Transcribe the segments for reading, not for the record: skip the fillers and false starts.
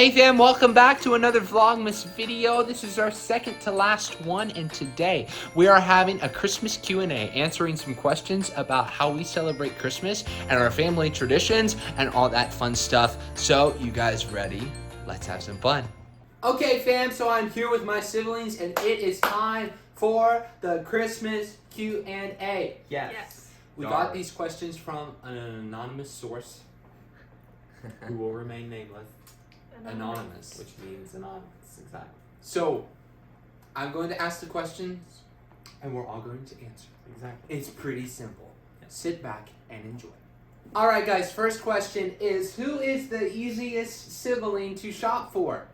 Hey fam, welcome back to another Vlogmas video. This is our second to last one, and today we are having a Christmas Q&A, answering some questions about how we celebrate Christmas and our family traditions and all that fun stuff. So, you guys ready? Let's have some fun. Okay fam, so I'm here with my siblings and it is time for the Christmas Q&A. Yes. We got these questions from an anonymous source who will remain nameless. Anonymous, which means anonymous, exactly. So, I'm going to ask the questions, and we're all going to answer. Exactly. It's pretty simple. Sit back and enjoy. All right, guys. First question is: who is the easiest sibling to shop for?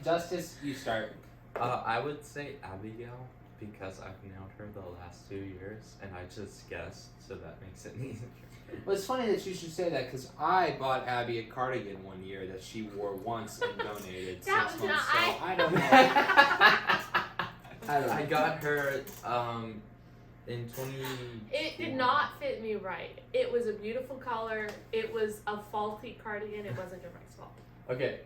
Justice, you start. I would say Abigail because I've known her the last 2 years, and I just guessed, so that makes it easier. Well, it's funny that you should say that because I bought Abby a cardigan one year that she wore once and donated 6 months. So I don't know. I got her in 20. It did not fit me right. It was a beautiful color. It was a faulty cardigan. It wasn't your wife's fault. Okay.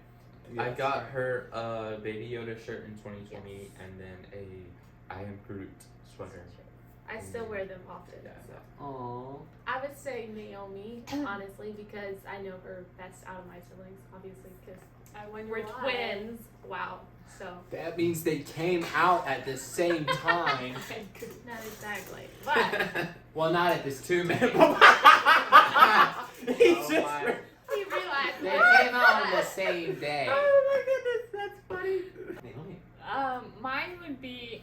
Yes. I got her a Baby Yoda shirt in 2020, Yes. and then a I Am Groot sweater. I still wear them often. Yeah. So. Aww. I would say Naomi, honestly, because I know her best out of my siblings, obviously, because we're twins. Wow. So. That means they came out at the same time. Not exactly, but. Well, not at this 2 minute. He realized. They came out on the same day. Oh my goodness, that's funny. Naomi. Mine would be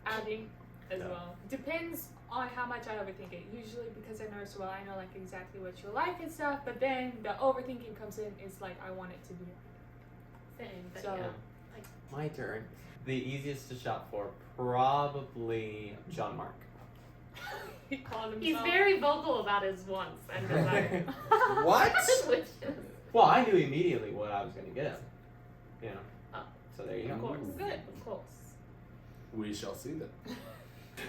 Abby as well. Depends on how much I overthink it. Usually because I know her so well, I know like exactly what she'll like and stuff. But then the overthinking comes in. It's like I want it to be. Same, but So, yeah. My turn. The easiest to shop for, probably John Mark. He called himself. He's very vocal about his wants and desires. What? Which is, Well, I knew immediately what I was going to get him. You know. Oh. So there you of go. course, Good. of course. We shall see them.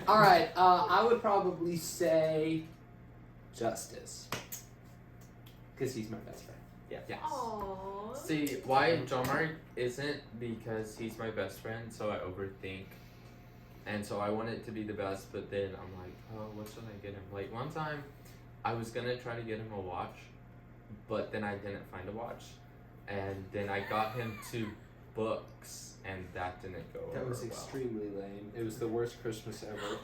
All right. I would probably say Justice, because he's my best friend. Yeah. Yes. Aww. See, why John Mark isn't because he's my best friend, so I overthink. And so I want it to be the best, but then I'm like, oh, what should I get him? Like, one time, I was gonna try to get him a watch, but then I didn't find a watch. And then I got him 2 books, and that didn't go That over was well. extremely lame. It was the worst Christmas ever.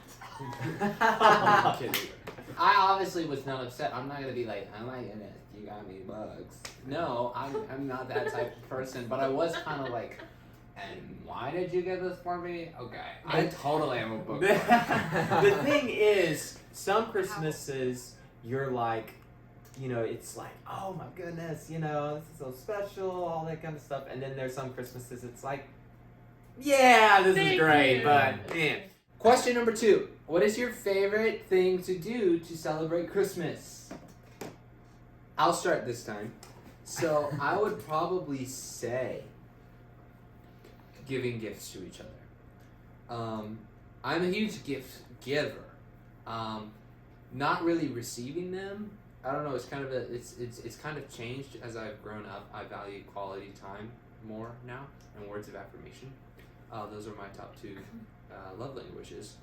I'm I'm kidding. I obviously was not upset. I'm not gonna be like, I'm not gonna. You got me bugs. No, I'm not that type of person. But I was kind of like, and why did you get this for me? Okay, I totally am a book. The thing is, some Christmases, you're like, you know, it's like, oh my goodness, you know, this is so special, all that kind of stuff. And then there's some Christmases, it's like, yeah, this is Thank great, you. but yeah. Question number 2. What is your favorite thing to do to celebrate Christmas? I'll start this time. So I would probably say giving gifts to each other. I'm a huge gift giver. Not really receiving them. I don't know. It's kind of it's kind of changed as I've grown up. I value quality time more now and words of affirmation. Those are my top 2 love languages.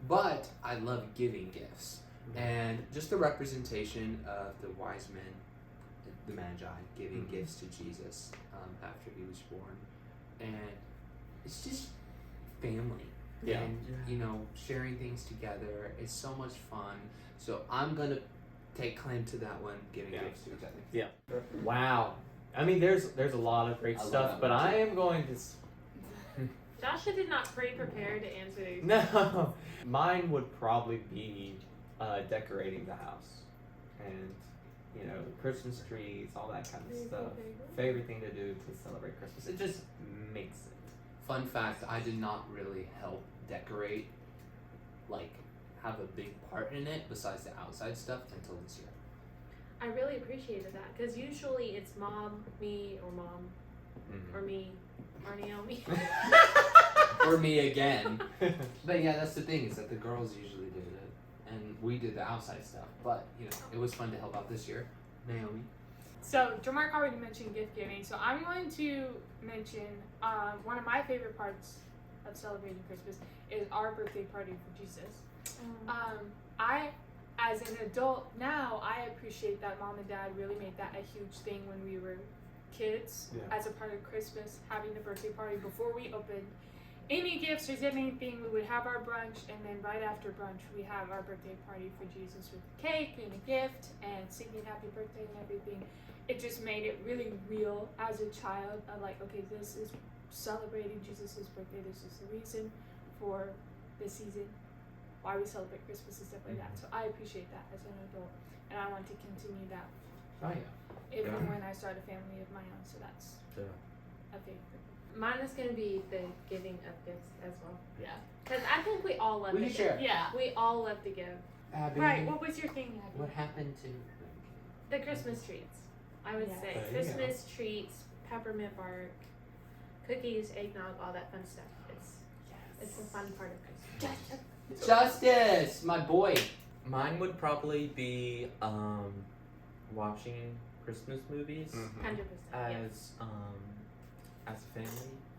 But I love giving gifts. And just the representation of the wise men, the Magi, giving gifts to Jesus after he was born. And it's just family. Yeah. And, you know, sharing things together. It's so much fun. So I'm going to take claim to that one, giving gifts to each other. Yeah. Wow. I mean, there's a lot of great I love stuff, that but one, I too. am going to... Joshua did not pre-prepare to answer these. No. Mine would probably be decorating the house. And, you know, Christmas trees, all that kind of stuff. Favorite thing to do to celebrate Christmas. It just makes it. Fun fact, I did not really help decorate, like, have a big part in it besides the outside stuff until this year. I really appreciated that because usually it's mom, me, or mom, or me, or Naomi. Or me again. But yeah, that's the thing, is that the girls usually did it. And we did the outside stuff. But, you know, it was fun to help out this year. Naomi. So Jamark already mentioned gift giving, so I'm going to mention one of my favorite parts of celebrating Christmas is our birthday party for Jesus. I, as an adult now, I appreciate that mom and dad really made that a huge thing when we were kids, as a part of Christmas, having the birthday party before we opened any gifts or anything. We would have our brunch, and then right after brunch we have our birthday party for Jesus with a cake and a gift and singing happy birthday and everything. It just made it really real as a child. I'm like, okay, this is celebrating Jesus' birthday. This is the reason for this season, why we celebrate Christmas and stuff like that. So I appreciate that as an adult, and I want to continue that even when I start a family of my own. So that's a favorite. Mine is going to be the giving of gifts as well. Yeah. Because I think we all love We to can give. share. Yeah. We all love to give. Abby, Right. What was your thing, Abby? what happened to? The Christmas treats. I would Yes. say There you Christmas treats, peppermint bark, cookies, eggnog, all that fun stuff. It's a fun part of Christmas. Justice, my boy. Mine would probably be watching Christmas movies 100%. as a family.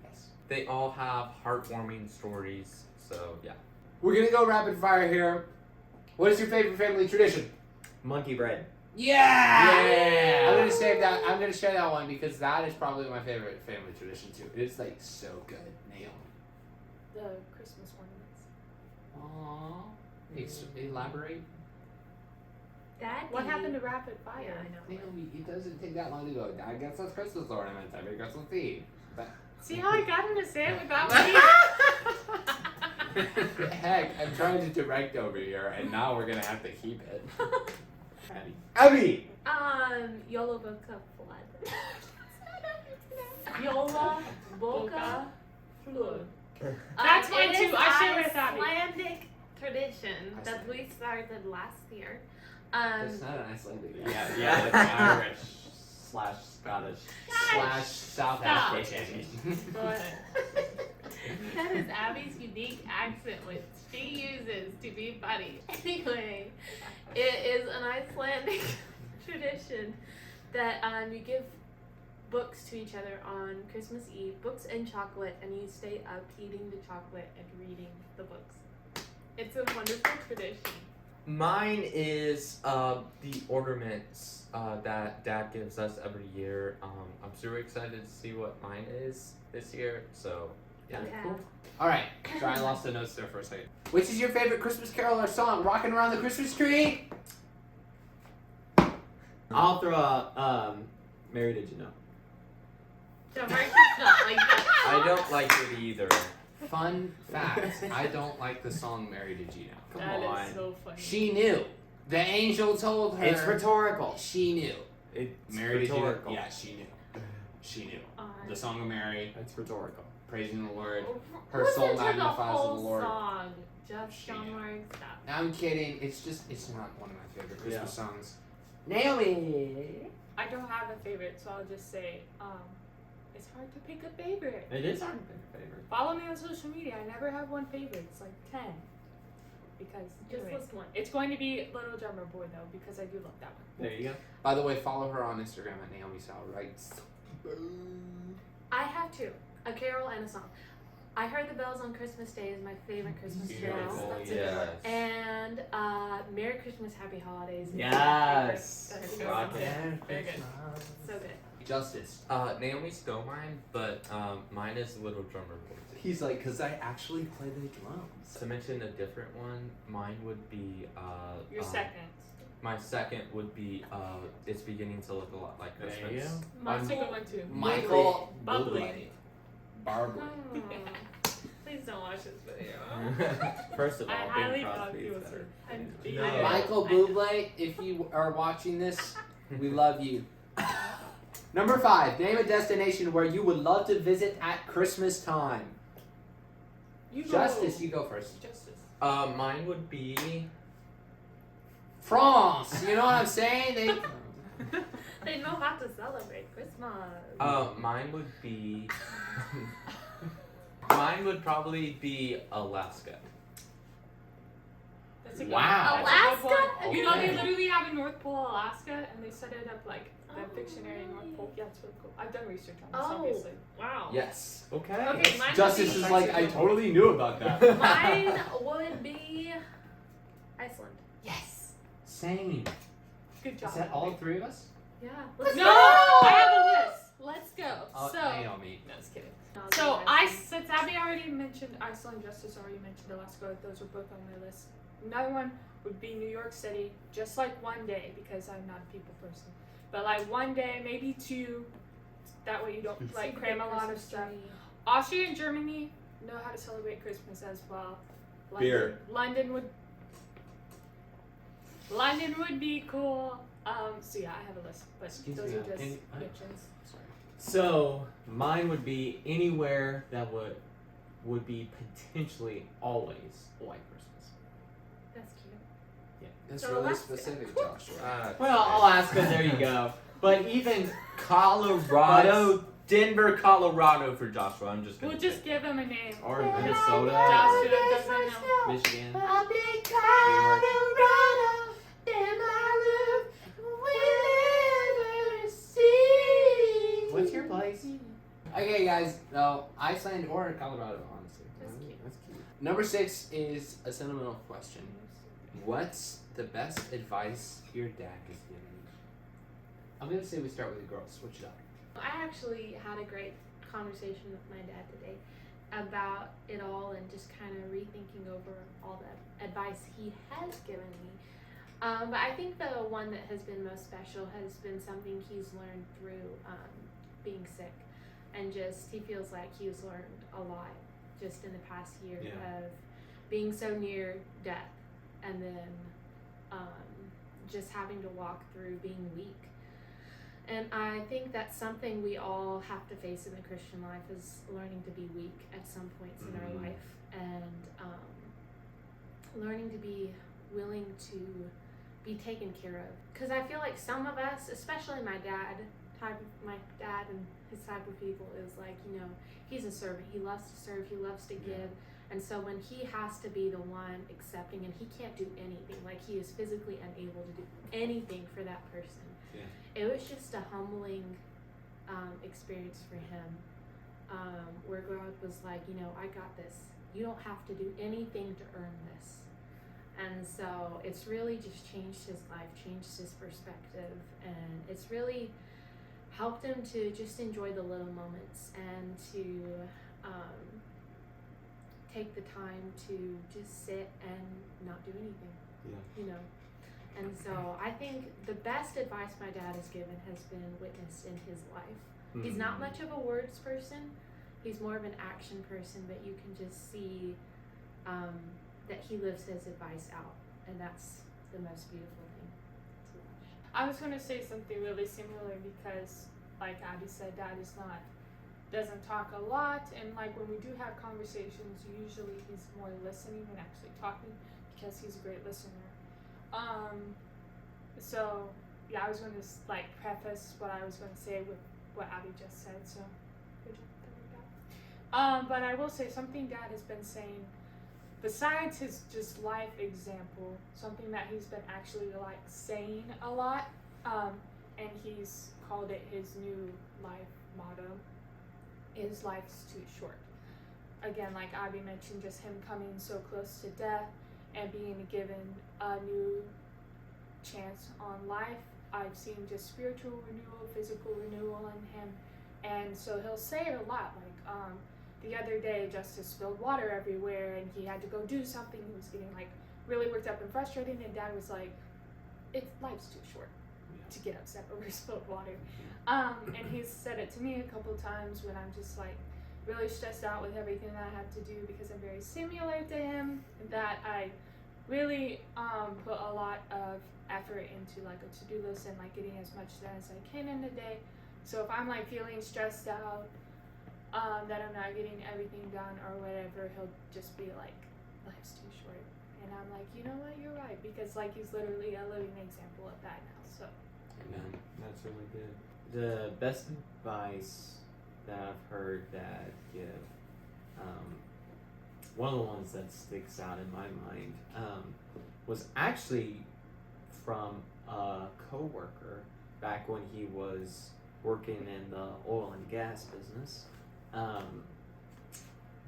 Yes. They all have heartwarming stories, so yeah. We're gonna go rapid fire here. What is your favorite family tradition? Monkey bread. Yeah! I'm gonna save that. I'm gonna share that one because that is probably my favorite family tradition too. It's like so good. Naomi. The Christmas ornaments. Aww. Elaborate. Daddy. What happened to rapid fire? Yeah, I know. Naomi, it doesn't take that long to go. Dad gets us Christmas ornaments every Christmas Eve. But See how I got him to say it without me? heck, I'm trying to direct over here, and now we're gonna have to keep it. Abby. Yola Boca Flood. Yola Boca Flood. That's mine it too. is I share with Abby. Icelandic tradition that we started last year. That's not an Icelandic. Yeah, it's Irish / Scottish / South Stop. African. Go ahead. That is Abby's unique accent, which she uses to be funny. Anyway, it is an Icelandic tradition that you give books to each other on Christmas Eve, books and chocolate, and you stay up eating the chocolate and reading the books. It's a wonderful tradition. Mine is the ornaments that Dad gives us every year. I'm super excited to see what mine is this year. So yeah, cool. All right, sorry, I lost the notes there for a second. Which is your favorite Christmas carol or song? Rocking around the Christmas tree. I'll throw a Mary Did You Know? Don't worry, it's not like that. I don't like it either. Fun fact: I don't like the song "Mary Did You Know." Come That on. is so funny. She knew. The angel told her. It's rhetorical. She knew. It's Mary Did You Know? rhetorical. Yeah, she knew. She knew. The song of Mary, It's rhetorical. praising the Lord. Her Listen soul to magnifies the whole the Lord. song. Just She don't knew. worry, stop. I'm kidding. It's not one of my favorite Christmas songs. Naomi. I don't have a favorite, so I'll just say, it's hard to pick a favorite. It is hard to pick a favorite. Follow me on social media. I never have one favorite. It's like 10. Because Just anyway, list one. it's going to be Little Drummer Boy though, because I do love that one. There you go. By the way, follow her on Instagram at Naomi Sowell, right? I have two, a carol and a song. I Heard the Bells on Christmas Day is my favorite Christmas carol. Beautiful, That's a yes. And Merry Christmas, Happy Holidays. is my Yes. favorite. That is Rock so it. good. Very good. So good. Justice. Naomi stole mine, but mine is Little Drummer Boy. He's like, because I actually play the drums. To mention a different one, mine would be Your second. My second would be It's Beginning to Look a Lot Like There Christmas. you go. Mine's a good one too. Michael Bubbly. Bublé. Barbara. Please don't watch this video. First of all, I highly Bing doubt Crosby's he will better. see. No. Michael Bublé, if you are watching this, we love you. Number 5, name a destination where you would love to visit at Christmas time. You go. Justice, you go first. Justice. Mine would be France, you know what I'm saying? They know how to celebrate Christmas. mine would be mine would probably be Alaska. That's a good Wow. one. That's a good Alaska? one. You know, they Okay. literally have a North Pole, Alaska, and they set it up like the Pictionary North Pole. Yeah, it's really cool. I've done research on this, obviously. Wow. Yes. Okay. Okay, mine would Justice be- is like, I totally knew about that. Mine would be Iceland. Yes. Same. Good job. Is that all Abby. three of us? Yeah. No, Let's go. I have a list. Let's go. So, Naomi. no, just kidding. No, So Iceland. since Abby already mentioned Iceland, Justice already mentioned Alaska, those are both on my list. Another one would be New York City, just like one day, because I'm not a people person. But like one day, maybe two. That way you don't like cram a lot of stuff. Austria and Germany know how to celebrate Christmas as well. London, Beer. London would be cool. So yeah, I have a list, but Excuse those me, are just any- mentions. Sorry. So mine would be anywhere that would be potentially always like Christmas. That's cute. That's So really Alaska. specific, Joshua. Well, Alaska, there you go. But even Colorado, Denver, Colorado for Joshua. I'm just gonna We'll just give them a name. or Minnesota, Joshua or doesn't know. Michigan. A big Colorado, in my room will never see. What's your place? Okay, guys. No, Iceland or Colorado, honestly. That's cute. That's cute. Number 6 is a sentimental question. What's the best advice your dad has given you? I'm gonna say we start with the girls. What you got? I actually had a great conversation with my dad today about it all and just kind of rethinking over all the advice he has given me. But I think the one that has been most special has been something he's learned through being sick. And just, he feels like he's learned a lot just in the past year Yeah. of being so near death and then just having to walk through being weak. And I think that's something we all have to face in the Christian life is learning to be weak at some points in our life and learning to be willing to be taken care of. Because I feel like some of us, especially my dad and his type of people is like, you know, he's a servant. He loves to serve. He loves to give. And so when he has to be the one accepting and he can't do anything, like he is physically unable to do anything for that person. Yeah. It was just a humbling experience for him where God was like, you know, I got this. You don't have to do anything to earn this. And so it's really just changed his life, changed his perspective, and it's really helped him to just enjoy the little moments and to take the time to just sit and not do anything. Yeah. You know. And so I think the best advice my dad has given has been witnessed in his life. He's not much of a words person. He's more of an action person, but you can just see that he lives his advice out. And that's the most beautiful thing to watch. I was gonna say something really similar because, like Abby said, Dad doesn't talk a lot, and like when we do have conversations, usually he's more listening than actually talking because he's a great listener. So yeah, I was going to like preface what I was going to say with what Abby just said. So good job. But I will say something Dad has been saying. Besides his just life example, something that he's been actually like saying a lot, and he's called it his new life motto, is life's too short. Again, like Abby mentioned, just him coming so close to death and being given a new chance on life. I've seen just spiritual renewal, physical renewal in him, and so he'll say it a lot, like the other day, Justice spilled water everywhere, and he had to go do something. He was getting like really worked up and frustrated, and Dad was like, life's too short to get upset over spilled water. And he's said it to me a couple times when I'm just like really stressed out with everything that I have to do because I'm very similar to him, that I really put a lot of effort into like a to-do list and like getting as much done as I can in the day. So if I'm like feeling stressed out, that I'm not getting everything done or whatever, he'll just be like, life's too short. And I'm like, you know what, you're right, because like he's literally a living example of that now. So Amen. That's really good. The best advice that I've heard Dad give, one of the ones that sticks out in my mind, was actually from a coworker back when he was working in the oil and gas business.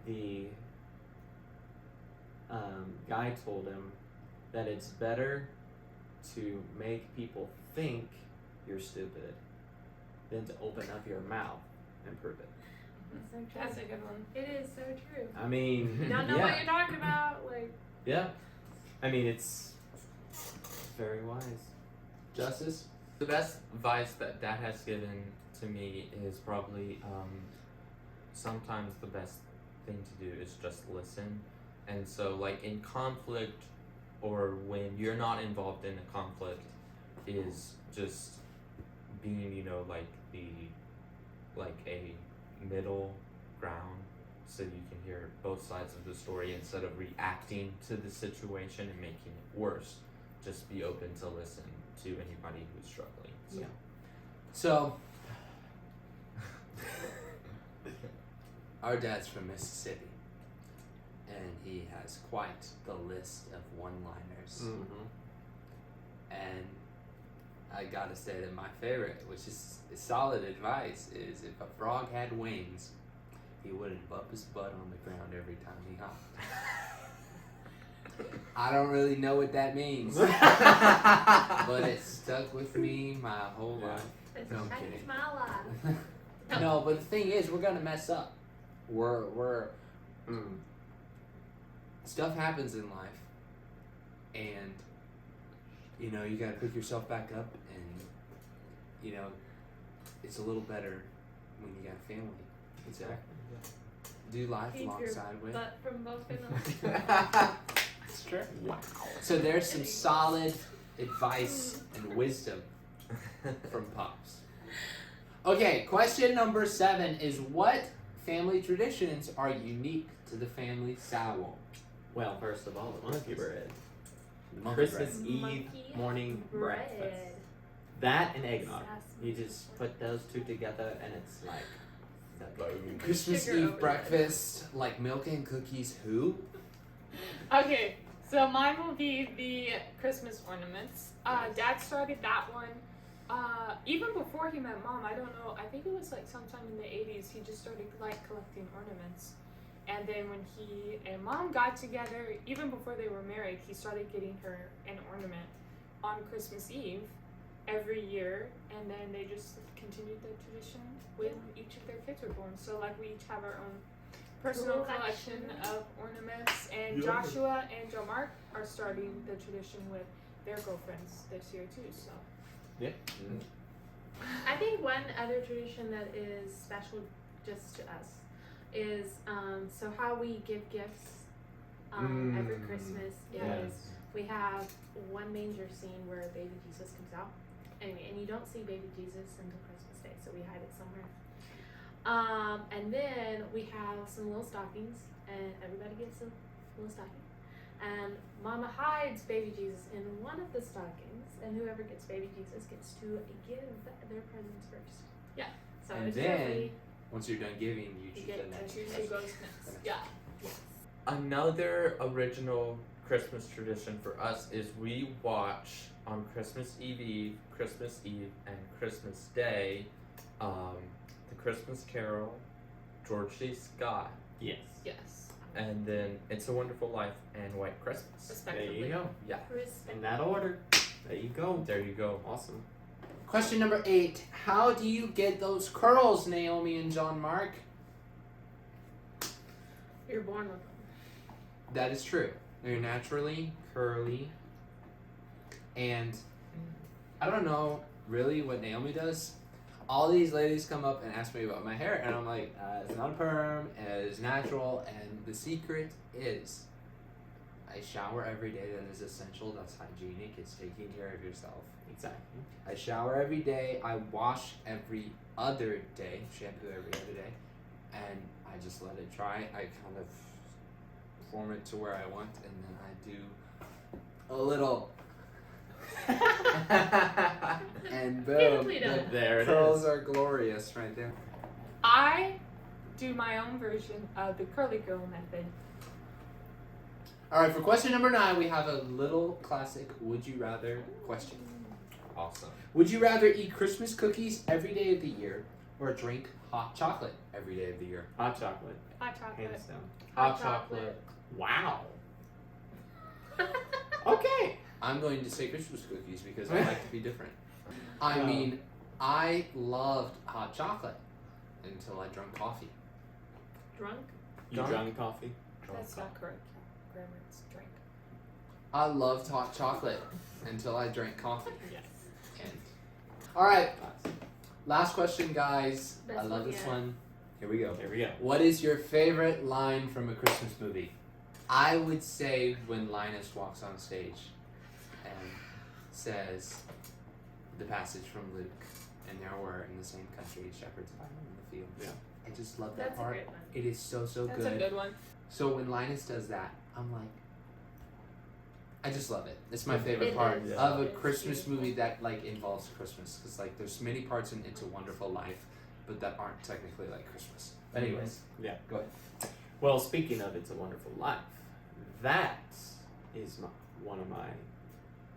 The guy told him that it's better to make people think you're stupid than to open up your mouth and prove it. That's so true. That's a good one. It is so true. I mean, You don't know what you're talking about. Like, yeah. I mean, it's very wise. Justice? The best advice that Dad has given to me is probably sometimes the best thing to do is just listen. And so, like, in conflict or when you're not involved in a conflict, is just being, you know, like a middle ground, so you can hear both sides of the story instead of reacting to the situation and making it worse. Just be open to listen to anybody who's struggling. So. Yeah. So, our dad's from Mississippi, and he has quite the list of one-liners. And I gotta say that my favorite, which is solid advice, is if a frog had wings, he wouldn't bump his butt on the ground every time he hopped. I don't really know what that means, but it stuck with me my whole life. it's No, I'm changed kidding. my life. No, but the thing is, we're gonna mess up. We're stuff happens in life, and you know, you gotta pick yourself back up, and you know, it's a little better when you got a family. Exactly. Do life Keep your alongside with. butt from bumping on. It's true. Wow. So there's some solid advice and wisdom from Pops. Okay, question number 7 is, what family traditions are unique to the family Sowell? Well, first of all, the monkey bread. The monkey Christmas bread. Eve Monkey morning breakfast. bread. That and eggnog. Sassy. You just put those two together and it's like the boom. Christmas Sugar Eve overdose. breakfast, like milk and cookies, who? Okay, so mine will be the Christmas ornaments. Dad started that one. Even before he met Mom, I don't know, I think it was like sometime in the 80s, he just started like collecting ornaments. And then when he and Mom got together, even before they were married, he started getting her an ornament on Christmas Eve every year. And then they just continued the tradition when each of their kids were born. So like we each have our own personal collection of ornaments. And Joshua and Joe Mark are starting the tradition with their girlfriends this year too, so. Yeah. I think one other tradition that is special just to us is so how we give gifts every Christmas is Yes. we have one manger scene where baby Jesus comes out, and you don't see baby Jesus until Christmas Day, so we hide it somewhere. And then we have some little stockings, and everybody gets a little stocking. And Mama hides baby Jesus in one of the stockings, and whoever gets baby Jesus gets to give their presents first. Yeah. So And it's then really, once you're done giving, you you choose get the to next. choose Who goes next? Yeah. yes. Another original Christmas tradition for us is we watch on Christmas Eve, and Christmas Day, the Christmas Carol, George C. Scott, Yes. Yes. and then It's a Wonderful Life and White Christmas. There Respectively. you go. Yeah, In that order. There you go. there you go. Awesome. Question number 8. How do you get those curls, Naomi and John Mark? You're born with them. That is true. They're naturally curly. And I don't know really what Naomi does. All these ladies come up and ask me about my hair, and I'm like, it's not a perm, it's natural, and the secret is I shower every day. That is essential. That's hygienic. It's taking care of yourself. Exactly. I shower every day. I wash every other day. Shampoo every other day. And I just let it dry. I kind of form it to where I want, and then I do a little. And boom. Beautifully The done. There it curls is. are glorious right there. I do my own version of the curly girl method. All right, for question number 9, we have a little classic would you rather question. Awesome. Would you rather eat Christmas cookies every day of the year or drink hot chocolate every day of the year? Hot chocolate. Hot chocolate. Hands down. Hot chocolate. Wow. Okay. I'm going to say Christmas cookies because I like to be different. I mean, I loved hot chocolate until I drank coffee. Drunk? You drunk coffee? That's not correct. Grammar, it's drink. I loved hot chocolate until I drank coffee. Yes. And, all right, last question, guys. Best I love one this yet. one. Here we go. Here we go. What is your favorite line from a Christmas movie? I would say when Linus walks on stage and says the passage from Luke, and now we're in the same country, shepherds abiding in the field. Yeah. I just love that That's a part. great one. It is so That's a good one. So when Linus does that, I'm like, I just love it. It's my favorite It part is. of a It's Christmas beautiful. movie that like involves Christmas, because like there's many parts in It's a Wonderful Life, but that aren't technically like Christmas. But anyways, Yeah. go ahead. Well, speaking of It's a Wonderful Life, that is one of my,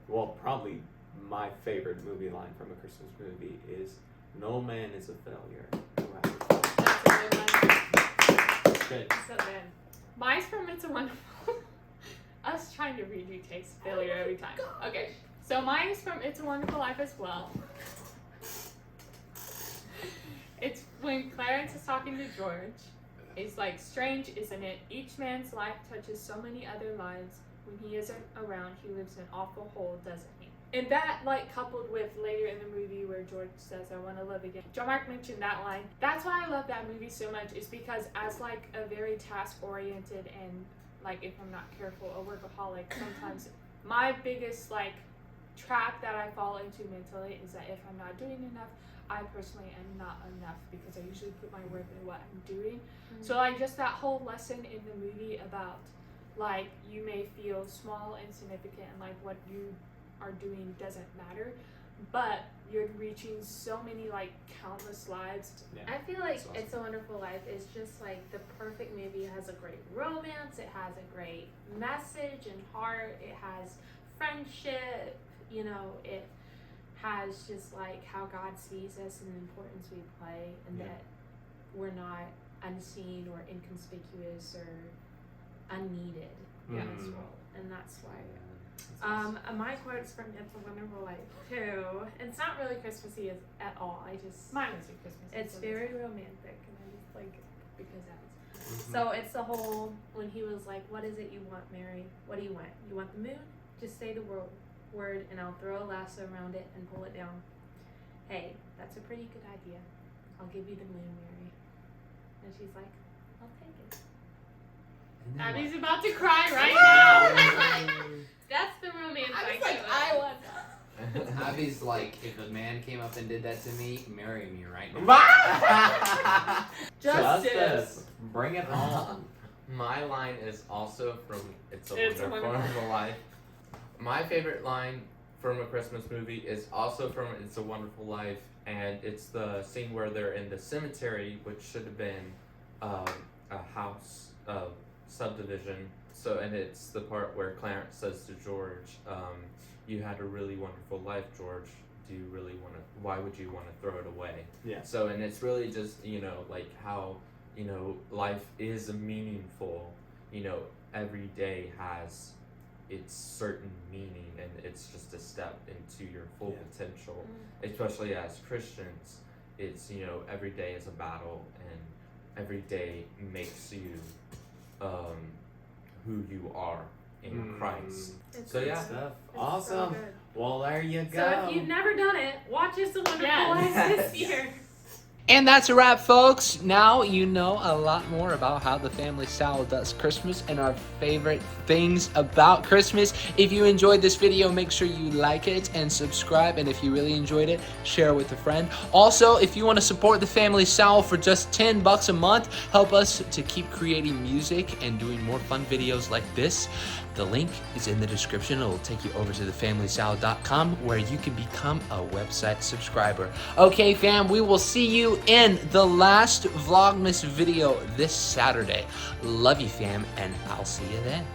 well, probably my favorite movie line from a Christmas movie is, "No man is a failure." Wow. That's a good one. Good. So good. Mine's from It's a Wonderful. Us trying to read you takes failure every time. Okay, so mine's from It's a Wonderful Life as well. It's when Clarence is talking to George. It's like, strange, isn't it? Each man's life touches so many other lives. When he isn't around, he lives in an awful hole, doesn't he? And that, like, coupled with later in the movie where George says, "I want to love again." John Mark mentioned that line. That's why I love that movie so much, is because as, like, a very task-oriented and, like, if I'm not careful, a workaholic, sometimes my biggest, like, trap that I fall into mentally is that if I'm not doing enough, I personally am not enough, because I usually put my worth in what I'm doing. So, like, just that whole lesson in the movie about, like, you may feel small, insignificant, and, like, what you are doing doesn't matter, but you're reaching so many, like, countless lives. I feel like That's awesome. It's a Wonderful Life is just like the perfect movie. It has a great romance, it has a great message and heart, it has friendship, you know, it has just like how God sees us and the importance we play, and Yeah. that we're not unseen or inconspicuous or unneeded in this Mhm. world. And that's why That's my quote's from It's a Wonderful Life too. It's not really Christmassy at all. I just Mine was a Christmas. it's very romantic, and I just like it because that's. awesome. So it's the whole when he was like, "What is it you want, Mary? What do you want? You want the moon? Just say the word, and I'll throw a lasso around it and pull it down." Hey, that's a pretty good idea. I'll give you the moon, Mary. And she's like, "I'll take it." And then Abby's about to cry right now. That's the romance. I was I like, give I it. want that. Abby's like, if a man came up and did that to me, marry me right now. Wow. Justice. Bring it on. My line is also from It's a It's a Wonderful Wonderful Life. My favorite line from a Christmas movie is also from It's a Wonderful Life, and it's the scene where they're in the cemetery, which should have been a house subdivision. So, and it's the part where Clarence says to George, "You had a really wonderful life, George. Do you really want to? Why would you want to throw it away?" Yeah. So, and it's really just, you know, like how, you know, life is meaningful. You know, every day has its certain meaning, and it's just a step into your full Yeah. potential. Especially as Christians, it's, you know, every day is a battle, and every day makes you who you are in Christ. It's So, so yeah. good. Stuff. It's so Awesome. good. Well, there you go. So if you've never done it, watch It's a Wonderful Yes. Life this year. And that's a wrap, folks. Now you know a lot more about how the Family Sowell does Christmas and our favorite things about Christmas. If you enjoyed this video, make sure you like it and subscribe. And if you really enjoyed it, share with a friend. Also, if you want to support the Family Sowell for just $10 a month, help us to keep creating music and doing more fun videos like this. The link is in the description. It will take you over to thefamilysowell.com where you can become a website subscriber. Okay, fam, we will see you in the last Vlogmas video this Saturday. Love you, fam, and I'll see you then.